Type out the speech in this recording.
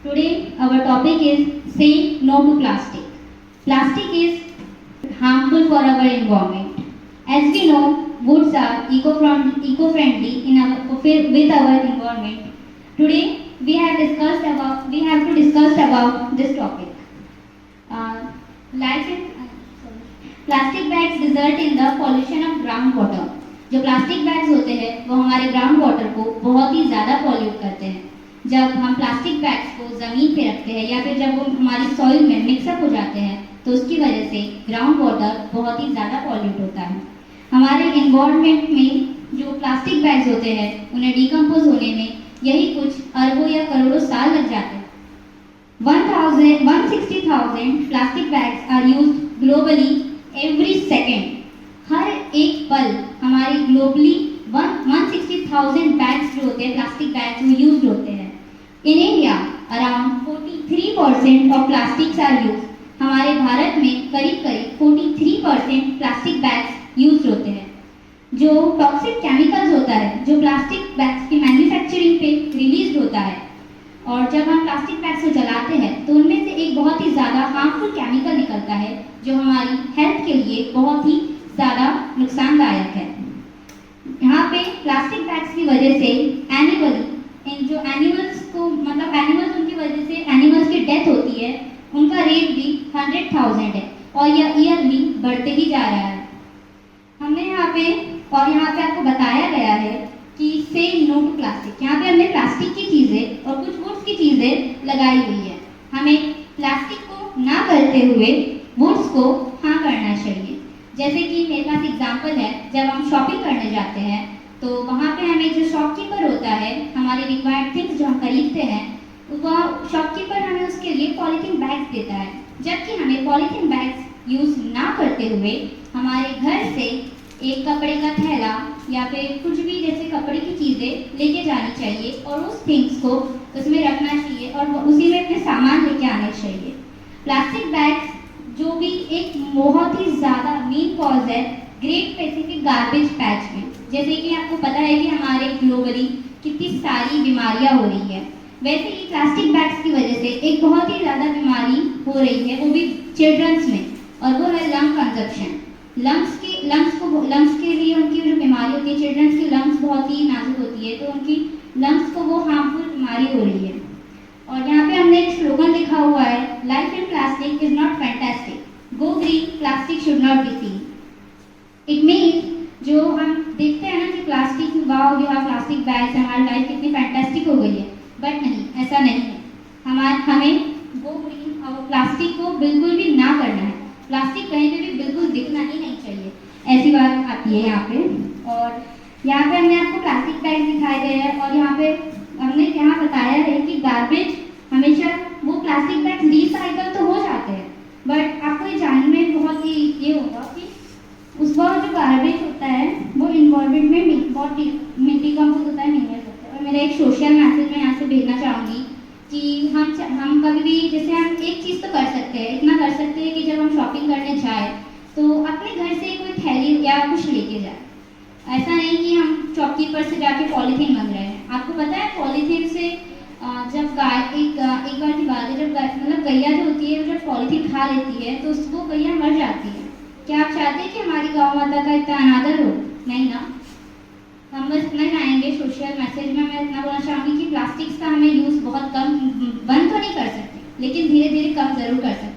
Today our topic is say no to plastic. Plastic is harmful for our environment. As we know, woods are eco-friendly in with our environment. Today we have to discuss about this topic. Life in plastic bags result in the pollution of ground water. जो plastic bags होते हैं वो हमारे ground water को बहुत ही ज़्यादा pollute करते हैं। जब हम प्लास्टिक बैग्स को ज़मीन पे रखते हैं या फिर जब वो हमारी सॉइल में मिक्सअप हो जाते हैं तो उसकी वजह से ग्राउंड वाटर बहुत ही ज़्यादा पॉल्यूट होता है। हमारे इन्वायरमेंट में जो प्लास्टिक बैग्स होते हैं उन्हें डिकम्पोज होने में यही कुछ अरबों या करोड़ों साल लग जाते हैं। 160,000 plastic bags are used globally every second. हर एक पल हमारी ग्लोबली 160,000 बैग्स जो होते हैं प्लास्टिक बैग्स वो यूज होते हैं। In India around 43% of plastics are use. हमारे भारत में करीब 43% प्लास्टिक बैग्स यूज होते हैं। जो टॉक्सिक केमिकल्स होता है जो प्लास्टिक बैग्स की मैन्युफैक्चरिंग पे रिलीज होता है और जब हम प्लास्टिक बैग्स को जलाते हैं तो उनमें से एक बहुत ही ज़्यादा हार्मफुल केमिकल निकलता है जो हमारी हेल्थ के लिए बहुत ही ज़्यादा नुकसानदायक है। यहाँ पे प्लास्टिक बैग्स की वजह से एनिमल्स उनकी वजह से एनिमल्स की डेथ होती है, उनका रेट भी 100,000 है और यह ईयरली बढ़ते ही जा रहा है। हमने यहाँ पे आपको बताया गया है कि से नो टू प्लास्टिक। यहाँ पे हमने प्लास्टिक की चीज़ें और कुछ वुड्स की चीज़ें लगाई हुई है। हमें प्लास्टिक को ना करते हुए वुड्स को हाँ करना चाहिए। जैसे कि मेरे पास एग्जांपल है, जब हम शॉपिंग करने जाते हैं तो वहाँ पे हमें जो शॉपकीपर होता है हमारे रिक्वायर्ड थिंग्स जो हम खरीदते हैं वह शॉपकीपर हमें उसके लिए पॉलीथीन बैग्स देता है। जबकि हमें पॉलीथीन बैग्स यूज़ ना करते हुए हमारे घर से एक कपड़े का थैला या फिर कुछ भी जैसे कपड़े की चीज़ें लेके जानी चाहिए और उस थिंग्स को उसमें रखना चाहिए और उसी में अपने सामान लेके आना चाहिए। प्लास्टिक बैग्स जो भी एक बहुत ही ज़्यादा मेन कॉज है ग्रेट स्पेसिफिक गार्बेज पैच में। जैसे कि आपको पता है कि हमारे ग्लोबली कितनी सारी बीमारियां हो रही है, वैसे ही प्लास्टिक बैग्स की वजह से एक बहुत ही ज़्यादा बीमारी हो रही है, वो भी चिल्ड्रंस में, और वो है लंग कंजप्शन। लंग्स के लिए उनकी जो बीमारी होती है, चिल्ड्रंस की लंग्स बहुत ही नाजुक होती है तो उनकी लंग्स को वो हार्मफुल बीमारी हो रही है। और यहाँ पे हमने एक स्लोगन लिखा हुआ है, life in plastic is not fantastic, go green, plastic should not be seen. It means जो हम देखते हैं ना कि plastic wow we have plastic bags, हमारी लाइफ कितनी फैंटास्टिक हो गई है, बट नहीं, ऐसा नहीं है। हमें गो ग्रीन और प्लास्टिक को बिल्कुल भी ना करना है। प्लास्टिक कहीं पे भी बिल्कुल दिखना ही नहीं चाहिए, ऐसी बात आती है यहाँ पे। और यहाँ पे हमने आपको प्लास्टिक बैग दिखाए गए हैं और हमने यहाँ बताया है कि गार्बेज हमेशा वो प्लास्टिक बैग रिसाइकल तो हो जाते हैं, बट आपको ये जानने में बहुत ही ये होगा कि उस वक्त जो गार्बेज होता है वो इन्वायरमेंट में बहुत डिकम्पोज होता है, नहीं हो सकता। और मेरा एक सोशल मैसेज मैं यहाँ से भेजना चाहूँगी कि हम कभी भी जैसे हम एक चीज़ तो कर सकते हैं, इतना कर सकते हैं कि जब हम शॉपिंग करने जाए तो अपने घर से कोई थैली या कुछ लेके जाए। ऐसा नहीं कि हम शॉपकीपर से जाके पॉलीथीन मांग रहे हैं। आपको पता है पॉलीथीन से जब गाय एक बार की बात है, जब गैया जो होती है जब पॉलीथीन खा लेती है तो वो गैया मर जाती है। क्या आप चाहते हैं कि हमारी गौ माता का इतना अनादर हो? नहीं ना। हम बस इतना चाहेंगे सोशल मैसेज में मैं इतना बोलना चाहूँगी कि प्लास्टिक्स का हमें यूज़ बहुत कम, बंद तो नहीं कर सकते लेकिन धीरे धीरे कम ज़रूर कर सकते।